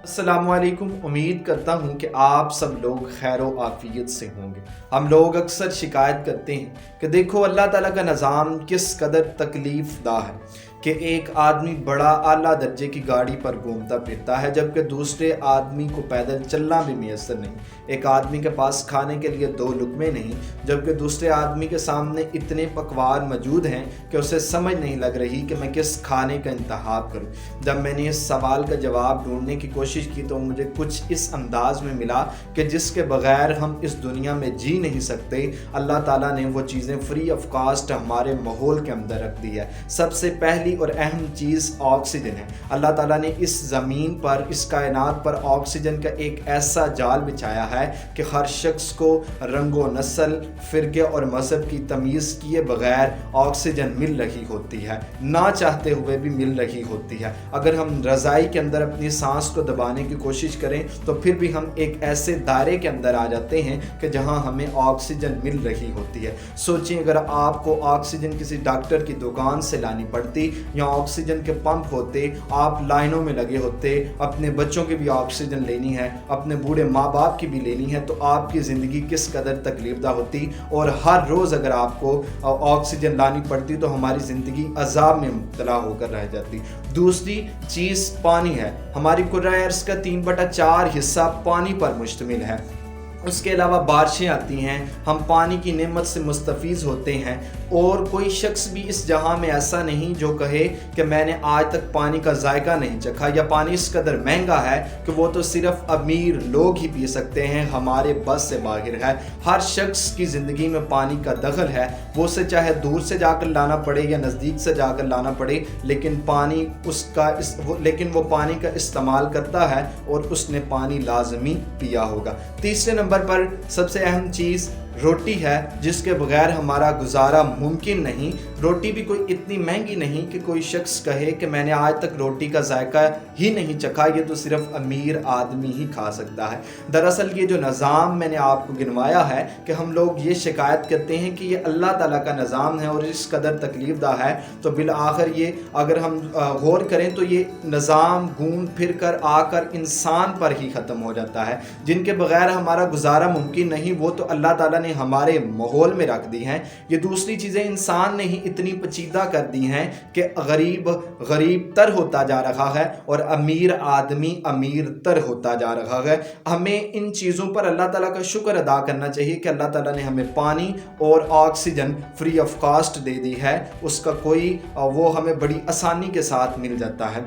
السلام علیکم، امید کرتا ہوں کہ آپ سب لوگ خیر و عافیت سے ہوں گے۔ ہم لوگ اکثر شکایت کرتے ہیں کہ دیکھو اللہ تعالیٰ کا نظام کس قدر تکلیف دہ ہے کہ ایک آدمی بڑا اعلیٰ درجے کی گاڑی پر گھومتا پھرتا ہے جبکہ دوسرے آدمی کو پیدل چلنا بھی میسر نہیں۔ ایک آدمی کے پاس کھانے کے لیے 2 لقمے نہیں جبکہ دوسرے آدمی کے سامنے اتنے پکوان موجود ہیں کہ اسے سمجھ نہیں لگ رہی کہ میں کس کھانے کا انتخاب کروں۔ جب میں نے اس سوال کا جواب ڈھونڈنے کی کوشش کی تو مجھے کچھ اس انداز میں ملا کہ جس کے بغیر ہم اس دنیا میں جی نہیں سکتے۔ اللہ تعالیٰ نے وہ چیزیں فری آف کاسٹ ہمارے ماحول کے اندر رکھ دی ہے۔ سب سے پہلی اور اہم چیز آکسیجن ہے۔ اللہ تعالیٰ نے اس زمین پر، اس کائنات پر آکسیجن کا ایک ایسا جال بچھایا ہے کہ ہر شخص کو رنگ و نسل، فرقے اور مذہب کی تمیز کیے بغیر آکسیجن مل رہی ہوتی ہے، نہ چاہتے ہوئے بھی مل رہی ہوتی ہے۔ اگر ہم رضائی کے اندر اپنی سانس کو دبانے کی کوشش کریں تو پھر بھی ہم ایک ایسے دائرے کے اندر آ جاتے ہیں کہ جہاں ہمیں آکسیجن مل رہی ہوتی ہے۔ سوچیں اگر آپ کو آکسیجن کسی ڈاکٹر کی دکان سے لانی پڑتی یا آکسیجن کے پمپ ہوتے، آپ لائنوں میں لگے ہوتے، اپنے بچوں کی بھی آکسیجن لینی ہے، اپنے بوڑھے ماں باپ کی بھی لینی ہے، تو آپ کی زندگی کس قدر تکلیف دہ ہوتی۔ اور ہر روز اگر آپ کو آکسیجن لانی پڑتی تو ہماری زندگی عذاب میں مبتلا ہو کر رہ جاتی۔ دوسری چیز پانی ہے۔ ہماری کرۂ ارض کا 3/4 حصہ پانی پر مشتمل ہے۔ اس کے علاوہ بارشیں آتی ہیں، ہم پانی کی نعمت سے مستفیض ہوتے ہیں، اور کوئی شخص بھی اس جہاں میں ایسا نہیں جو کہے کہ میں نے آج تک پانی کا ذائقہ نہیں چکھا، یا پانی اس قدر مہنگا ہے کہ وہ تو صرف امیر لوگ ہی پی سکتے ہیں، ہمارے بس سے باہر ہے۔ ہر شخص کی زندگی میں پانی کا دخل ہے، وہ اسے چاہے دور سے جا کر لانا پڑے یا نزدیک سے جا کر لانا پڑے، لیکن وہ پانی کا استعمال کرتا ہے اور اس نے پانی لازمی پیا ہوگا۔ تیسرے نمبر پر سب سے اہم چیز روٹی ہے، جس کے بغیر ہمارا گزارا ممکن نہیں۔ روٹی بھی کوئی اتنی مہنگی نہیں کہ کوئی شخص کہے کہ میں نے آج تک روٹی کا ذائقہ ہی نہیں چکھا، یہ تو صرف امیر آدمی ہی کھا سکتا ہے۔ دراصل یہ جو نظام میں نے آپ کو گنوایا ہے کہ ہم لوگ یہ شکایت کرتے ہیں کہ یہ اللہ تعالیٰ کا نظام ہے اور اس قدر تکلیف دہ ہے، تو بالآخر یہ اگر ہم غور کریں تو یہ نظام گھوم پھر کر آ کر انسان پر ہی ختم ہو جاتا ہے۔ جن کے بغیر ہمارا گزارا ممکن نہیں وہ تو اللہ تعالیٰ نے ہمارے ماحول میں رکھ دی ہیں۔ یہ دوسری چیزیں انسان نے ہی اتنی پیچیدہ کر دی ہیں کہ غریب تر ہوتا جا رہا ہے اور امیر آدمی امیر تر ہوتا جا رہا ہے۔ ہمیں ان چیزوں پر اللہ تعالیٰ کا شکر ادا کرنا چاہیے کہ اللہ تعالیٰ نے ہمیں پانی اور آکسیجن فری آف کاسٹ دے دی ہے، اس کا وہ ہمیں بڑی آسانی کے ساتھ مل جاتا ہے۔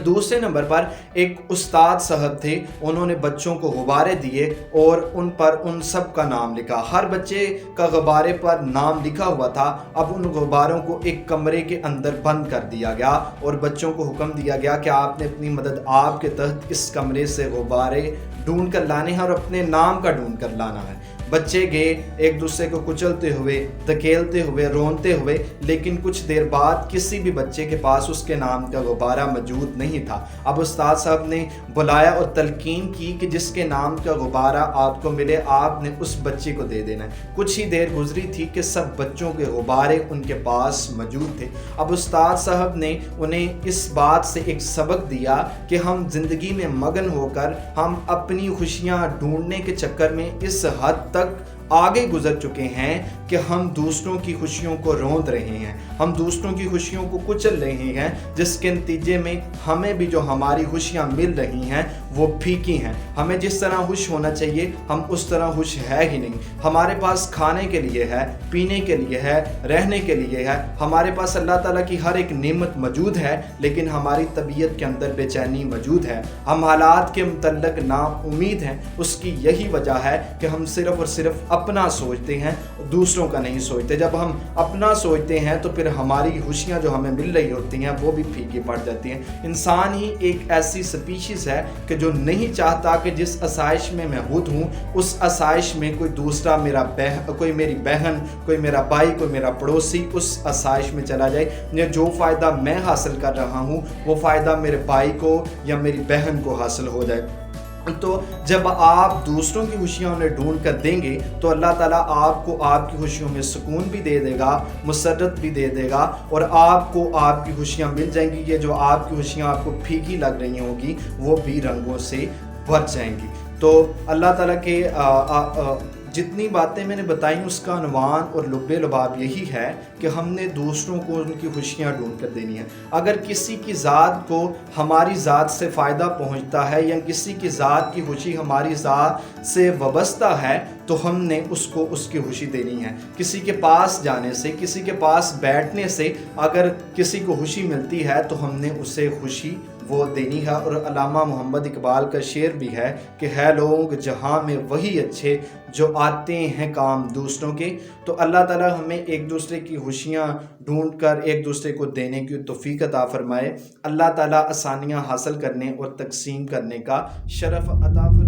دوسرے نمبر پر ایک استاد صاحب تھے، انہوں نے بچوں کو غبارے دیے اور ان پر ان سب کا نام لکھا۔ ہر بچے کا غبارے پر نام لکھا ہوا تھا۔ اب ان غباروں کو ایک کمرے کے اندر بند کر دیا گیا اور بچوں کو حکم دیا گیا کہ آپ نے اپنی مدد آپ کے تحت اس کمرے سے غبارے ڈھونڈ کر لانے ہیں اور اپنے نام کا ڈھونڈ کر لانا ہے۔ بچے گئے ایک دوسرے کو کچلتے ہوئے، دھکیلتے ہوئے، رونتے ہوئے، لیکن کچھ دیر بعد کسی بھی بچے کے پاس اس کے نام کا غبارہ موجود نہیں تھا۔ اب استاد صاحب نے بلایا اور تلقین کی کہ جس کے نام کا غبارہ آپ کو ملے آپ نے اس بچے کو دے دینا ہے۔ کچھ ہی دیر گزری تھی کہ سب بچوں کے غبارے ان کے پاس موجود تھے۔ اب استاد صاحب نے انہیں اس بات سے ایک سبق دیا کہ ہم زندگی میں مگن ہو کر ہم اپنی خوشیاں ڈھونڈنے کے چکر میں اس حد تک آگے گزر چکے ہیں کہ ہم دوسروں کی خوشیوں کو روند رہے ہیں، ہم دوسروں کی خوشیوں کو کچل رہے ہیں، جس کے نتیجے میں ہمیں بھی جو ہماری خوشیاں مل رہی ہیں وہ پھیکی ہیں۔ ہمیں جس طرح خوش ہونا چاہیے ہم اس طرح خوش ہے ہی نہیں۔ ہمارے پاس کھانے کے لیے ہے، پینے کے لیے ہے، رہنے کے لیے ہے، ہمارے پاس اللہ تعالیٰ کی ہر ایک نعمت موجود ہے، لیکن ہماری طبیعت کے اندر بے چینی موجود ہے۔ ہم حالات کے متعلق نا امید ہیں۔ اس کی یہی وجہ ہے کہ ہم صرف اور صرف اپنا سوچتے ہیں، دوسروں کا نہیں سوچتے۔ جب ہم اپنا سوچتے ہیں تو پھر ہماری خوشیاں جو ہمیں مل رہی ہوتی ہیں وہ بھی پھیکی پڑ جاتی ہیں۔ انسان ہی ایک ایسی سپیشیز ہے کہ جو نہیں چاہتا کہ جس آسائش میں خود ہوں اس آسائش میں کوئی دوسرا کوئی میری بہن، کوئی میرا بھائی، کوئی میرا پڑوسی اس آسائش میں چلا جائے، یا جو فائدہ میں حاصل کر رہا ہوں وہ فائدہ میرے بھائی کو یا میری بہن کو حاصل ہو جائے۔ تو جب آپ دوسروں کی خوشیاں انہیں ڈھونڈ کر دیں گے تو اللہ تعالیٰ آپ کو آپ کی خوشیوں میں سکون بھی دے دے گا، مسرت بھی دے دے گا، اور آپ کو آپ کی خوشیاں مل جائیں گی۔ یہ جو آپ کی خوشیاں آپ کو پھیکی لگ رہی ہوں گی وہ بھی رنگوں سے بھر جائیں گی۔ تو اللہ تعالیٰ کے جتنی باتیں میں نے بتائیں اس کا عنوان اور لب لباب یہی ہے کہ ہم نے دوسروں کو ان کی خوشیاں ڈھونڈ کر دینی ہیں۔ اگر کسی کی ذات کو ہماری ذات سے فائدہ پہنچتا ہے یا کسی کی ذات کی خوشی ہماری ذات سے وابستہ ہے تو ہم نے اس کو اس کی خوشی دینی ہے۔ کسی کے پاس جانے سے، کسی کے پاس بیٹھنے سے اگر کسی کو خوشی ملتی ہے تو ہم نے اسے خوشی وہ دینی ہے۔ اور علامہ محمد اقبال کا شعر بھی ہے کہ ہے لوگ جہاں میں وہی اچھے جو آتے ہیں کام دوسروں کے۔ تو اللہ تعالیٰ ہمیں ایک دوسرے کی خوشیاں ڈھونڈ کر ایک دوسرے کو دینے کی توفیق عطا فرمائے۔ اللہ تعالیٰ آسانیاں حاصل کرنے اور تقسیم کرنے کا شرف عطا فرمائے۔